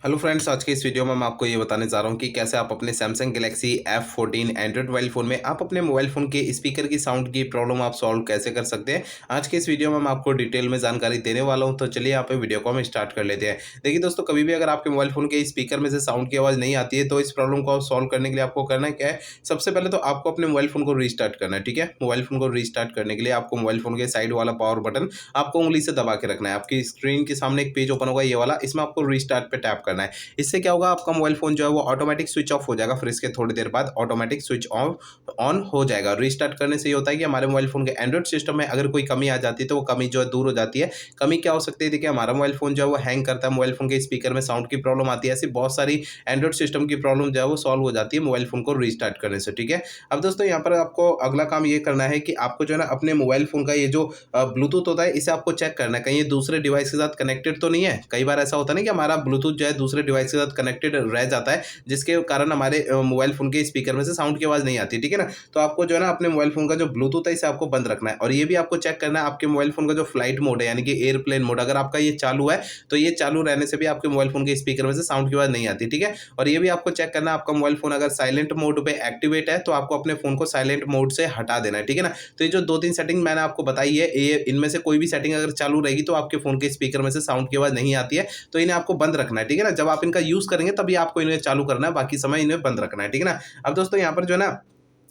Hello friends, आज के इस वीडियो में मैं आपको ये बताने जा रहा हूँ कि कैसे आप अपने Samsung Galaxy F14 Android mobile phone में आप अपने मोबाइल फ़ोन के स्पीकर की साउंड की प्रॉब्लम आप सॉल्व कैसे कर सकते हैं। आज के इस वीडियो में मैं आपको डिटेल में जानकारी देने वाला हूँ, तो चलिए यहाँ पे वीडियो को हम स्टार्ट कर लेते हैं। देखिए दोस्तों, कभी भी अगर आपके मोबाइल फ़ोन के स्पीकर में से साउंड की आवाज़ नहीं आती है, तो इस प्रॉब्लम को सॉल्व करने के लिए आपको करना क्या है। सबसे पहले तो आपको अपने मोबाइल फ़ोन को रीस्टार्ट करना है, ठीक है। मोबाइल फ़ोन को रीस्टार्ट करने के लिए आपको मोबाइल फ़ोन के साइड वाला पावर बटन आपको उंगली से दबा के रखना है। आपकी स्क्रीन के सामने एक पेज ओपन होगा ये वाला, इसमें आपको रीस्टार्ट पे टैप करना है। इससे क्या होगा, आपका मोबाइल फ़ोन जो है वो ऑटोमेटिक स्विच ऑफ हो जाएगा, फिर इसके थोड़ी देर बाद ऑटोमेटिक स्विच ऑन ऑन हो जाएगा। रीस्टार्ट करने से ये होता है कि हमारे मोबाइल फ़ोन के एंड्रॉइड सिस्टम में अगर कोई कमी आ जाती है, तो वो कमी जो है दूर हो जाती है। कमी क्या हो सकती है, देखिए हमारा मोबाइल फ़ोन जो है वो हैंग करता है, मोबाइल फ़ोन के स्पीकर में साउंड की प्रॉब्लम आती है, ऐसी बहुत सारी एंड्रॉइड सिस्टम की प्रॉब्लम जो है वो सॉल्व हो जाती है मोबाइल फ़ोन को रीस्टार्ट करने से, ठीक है। अब दोस्तों यहाँ पर आपको अगला काम ये करना है कि आपको जो है ना अपने मोबाइल फ़ोन का ये जो ब्लूटूथ होता है, इसे आपको चेक करना है कहीं ये दूसरे डिवाइस के साथ कनेक्टेड तो नहीं है। कई बार ऐसा होता है ना कि हमारा ब्लूटूथ जो है दूसरे डिवाइस के साथ कनेक्टेड रह जाता है, जिसके कारण हमारे मोबाइल फ़ोन के स्पीकर में से साउंड की आवाज़ नहीं आती, ठीक है ना। तो आपको जो है ना अपने मोबाइल फ़ोन का जो ब्लूटूथ है इसे आपको बंद रखना है, और ये भी आपको चेक करना है आपके मोबाइल फ़ोन का जो फ्लाइट मोड है, यानी कि एयरप्लेन मोड, अगर आपका ये चालू है तो ये चालू रहने से भी आपके मोबाइल फ़ोन के स्पीकर में से साउंड की आवाज़ नहीं आती, ठीक है। और ये भी आपको चेक करना है आपका मोबाइल फ़ोन अगर साइलेंट मोड पे एक्टिवेट है, तो आपको अपने फ़ोन को साइलेंट मोड से हटा देना है, ठीक है ना। तो ये जो 2-3 सेटिंग मैंने आपको बताई है, ये इनमें से कोई भी सेटिंग अगर चालू रहेगी तो आपके फ़ोन के स्पीकर में से साउंड की आवाज़ नहीं आती है, तो इन्हें आपको बंद रखना है, ठीक है ना। जब आप इनका यूज़ करेंगे तभी आपको इन्हें चालू करना है, बाकी समय इन्हें बंद रखना है, ठीक है ना। अब दोस्तों यहाँ पर जो है ना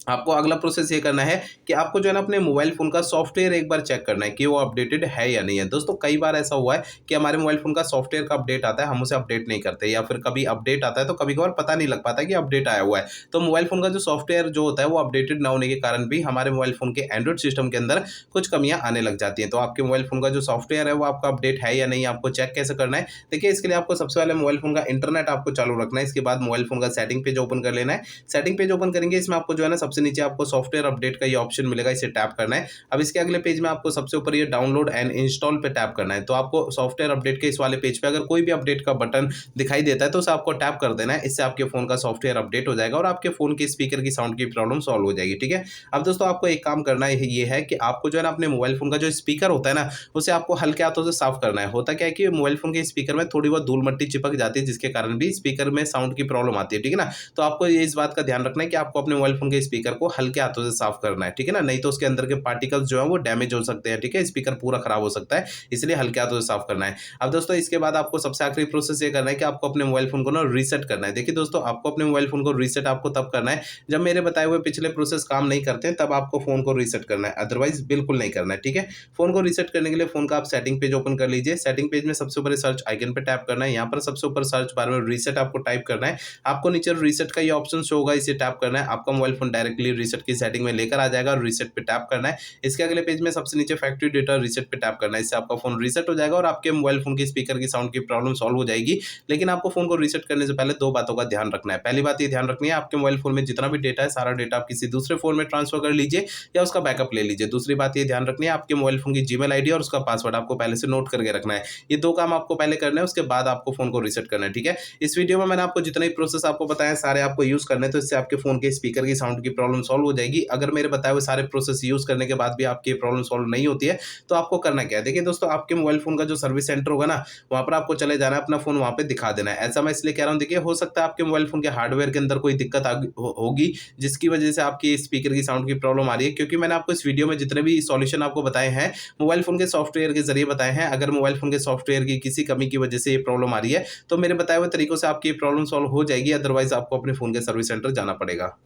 आपको अगला प्रोसेस ये करना है कि आपको जो है ना अपने मोबाइल फ़ोन का सॉफ्टवेयर एक बार चेक करना है कि वो अपडेटेड है या नहीं है। दोस्तों कई बार ऐसा हुआ है कि हमारे मोबाइल फ़ोन का सॉफ्टवेयर का अपडेट आता है, हम उसे अपडेट नहीं करते, या फिर कभी अपडेट आता है तो कभी-कभार पता नहीं लग पाता कि अपडेट आया हुआ है। तो मोबाइल फ़ोन का जो सॉफ्टवेयर जो होता है वो अपडेटेड ना होने के कारण भी हमारे मोबाइल फ़ोन के एंड्रॉइड सिस्टम के अंदर कुछ कमियाँ आने लग जाती हैं। तो आपके मोबाइल फ़ोन का जो सॉफ्टवेयर है वो आपका अपडेट है या नहीं, आपको चेक कैसे करना है? देखिए इसके लिए आपको सबसे पहले मोबाइल फ़ोन का इंटरनेट आपको चालू रखना है, इसके बाद मोबाइल फ़ोन का सेटिंग पेज ओपन कर लेना है। सेटिंग पेज ओपन करेंगे, इसमें आपको जो है ना सबसे नीचे आपको सॉफ्टवेयर अपडेट का ये ऑप्शन मिलेगा, इसे टैप करना है। अब इसके अगले पेज में आपको सबसे ऊपर ये डाउनलोड एंड इंस्टॉल पे टैप करना है। तो आपको सॉफ्टवेयर अपडेट के इस वाले पेज पे अगर कोई भी अपडेट का बटन दिखाई देता है तो उसे आपको टैप कर देना है। इससे आपके फ़ोन का सॉफ्टवेयर अपडेट हो जाएगा और आपके फ़ोन के स्पीकर की साउंड की प्रॉब्लम सॉल्व हो जाएगी, ठीक है। अब दोस्तों आपको एक काम करना है, ये है कि आपको जो है ना अपने मोबाइल फ़ोन का जो स्पीकर होता है ना, उसे आपको हल्के हाथों से साफ करना है। होता क्या है कि मोबाइल फ़ोन के स्पीकर में थोड़ी बहुत धूल मिट्टी चिपक जाती है, जिसके कारण भी स्पीकर में साउंड की प्रॉब्लम आती है, ठीक है ना। तो आपको ये इस बात का ध्यान रखना है कि आपको अपने मोबाइल फ़ोन के स्पीकर को हल्के हाथों से साफ करना है, ठीक है ना। नहीं तो उसके अंदर के पार्टिकल्स जो है वो डैमेज हो सकते हैं, ठीक है। स्पीकर पूरा खराब हो सकता है, इसलिए हल्के हाथों से साफ करना है। अब दोस्तों इसके बाद आपको सबसे आखिरी प्रोसेस ये करना है कि आपको अपने मोबाइल फ़ोन को ना रीसेट करना है। देखिए दोस्तों, आपको अपने मोबाइल फ़ोन को रीसेट आपको तब करना है जब मेरे बताए हुए पिछले प्रोसेस काम नहीं करते हैं, तब आपको फ़ोन को रीसेट करना है, अदरवाइज़ बिल्कुल नहीं करना है, ठीक है। फ़ोन को रीसेट करने के लिए फ़ोन का आप सेटिंग पेज ओपन कर लीजिए। सेटिंग पेज में सबसे ऊपर सर्च आइकन पे टैप करना है। यहाँ पर सबसे ऊपर सर्च बार में रीसेट आपको टाइप करना है। आपको नीचे रीसेट का ये ऑप्शन शो होगा, इसे टैप करना है। आपका मोबाइल फ़ोन डायरेक्टली रीसेट की सेटिंग में लेकर आ जाएगा और रीसेट पे टैप करना है। इसके अगले पेज में सबसे नीचे फैक्ट्री डेटा रीसेट पे टैप करना है। इससे आपका फ़ोन रीसेट हो जाएगा और आपके मोबाइल फ़ोन की स्पीकर की साउंड की प्रॉब्लम सॉल्व हो जाएगी। लेकिन आपको फ़ोन को रीसेट करने से पहले 2 बातों का ध्यान रखना है। पहली बात ये ध्यान रखनी है, आपके मोबाइल फ़ोन में जितना भी डेटा है, सारा डेटा आप किसी दूसरे फ़ोन में ट्रांसफ़र कर लीजिए या उसका बैकअप ले लीजिए। दूसरी बात ये ध्यान रखनी है, आपके मोबाइल फ़ोन की जीमेल आईडी और उसका पासवर्ड आपको पहले से नोट करके रखना है। ये 2 काम आपको पहले करना है, उसके बाद आपको फ़ोन को रीसेट करना है, ठीक है। इस वीडियो में मैंने आपको जितने भी प्रोसेस आपको बताए हैं, सारे आपको यूज़ करने हैं, तो इससे आपके फ़ोन के स्पीकर की साउंड की प्रॉब्लम सॉल्व हो जाएगी। अगर मेरे बताए हुए सारे प्रोसेस यूज़ करने के बाद भी आपकी ये प्रॉब्लम सॉल्व नहीं होती है, तो आपको करना क्या है? देखिए दोस्तों, आपके मोबाइल फ़ोन का जो सर्विस सेंटर होगा ना, वहाँ पर आपको चले जाना है, अपना फ़ोन वहाँ पे दिखा देना है। ऐसा मैं इसलिए कह रहा हूँ, देखिए हो सकता है आपके मोबाइल फ़ोन के हार्डवेयर के अंदर कोई दिक्कत आ ग हो होगी, जिसकी वजह से आपकी स्पीकर की साउंड की प्रॉब्लम आ रही है, क्योंकि मैंने आपको इस वीडियो में जितने भी सॉल्यूशन आपको बताए हैं, मोबाइल फ़ोन के सॉफ्टवेयर के ज़रिए बताए हैं। अगर मोबाइल फ़ोन के सॉफ्टवेयर की किसी कमी की वजह से ये प्रॉब्लम आ रही है, तो मेरे बताए हुए तरीकों से आपकी ये प्रॉब्लम सॉल्व हो जाएगी, अदरवाइज़ आपको अपने फ़ोन के सर्विस सेंटर जाना पड़ेगा।